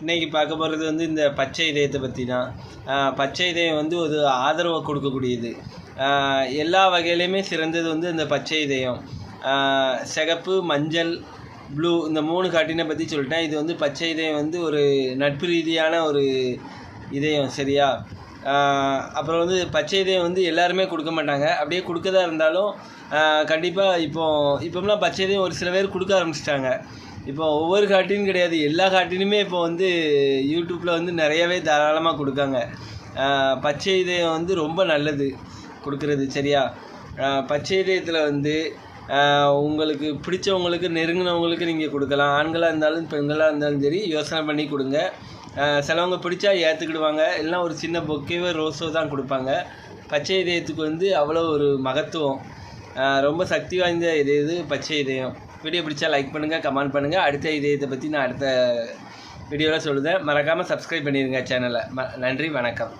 இன்றைக்கி பார்க்க போகிறது வந்து இந்த பச்சை இதயத்தை பற்றி தான். பச்சை இதயம் வந்து ஒரு ஆதரவை கொடுக்கக்கூடியது. எல்லா வகையிலையுமே சிறந்தது வந்து இந்த பச்சை இதயம். சிகப்பு, மஞ்சள், ப்ளூ இந்த 3 காட்டினை பற்றி சொல்லிட்டேன். இது வந்து பச்சை இதயம் வந்து ஒரு நட்பு ரீதியான ஒரு இதயம், சரியா? அப்புறம் வந்து பச்சை இதயம் வந்து எல்லாருமே கொடுக்க மாட்டாங்க. அப்படியே கொடுக்கதா இருந்தாலும் கண்டிப்பாக இப்போலாம் பச்சை இதயம் ஒரு சில பேர் கொடுக்க ஆரம்பிச்சிட்டாங்க. இப்போ ஒவ்வொரு காட்டினும் கிடையாது, எல்லா காட்டினுமே இப்போ வந்து யூடியூப்பில் வந்து நிறையவே தாராளமாக கொடுக்காங்க. பச்சை இதயம் வந்து ரொம்ப நல்லது கொடுக்குறது, சரியா? பச்சை இதயத்தில் வந்து உங்களுக்கு பிடிச்சவங்களுக்கு, நெருங்கினவங்களுக்கு நீங்கள் கொடுக்கலாம். ஆண்களாக இருந்தாலும் பெண்களாக இருந்தாலும் சரி, யோசனை பண்ணி கொடுங்க. சிலவங்க பிடிச்சா ஏற்றுக்கிடுவாங்க, இல்லைனா ஒரு சின்ன பொக்கேவோ ரோஸோ தான் கொடுப்பாங்க. பச்சை இதயத்துக்கு வந்து அவ்வளோ ஒரு மகத்துவம், ரொம்ப சக்தி வாய்ந்த இது பச்சை இதயம். வீடியோ பிடிச்சா லைக் பண்ணுங்கள், கமெண்ட் பண்ணுங்கள். அடுத்த இதயத்தை பற்றி நான் அடுத்த வீடியோவில் சொல்லுதேன். மறக்காமல் சப்ஸ்கிரைப் பண்ணிடுங்க சேனலை. நன்றி, வணக்கம்.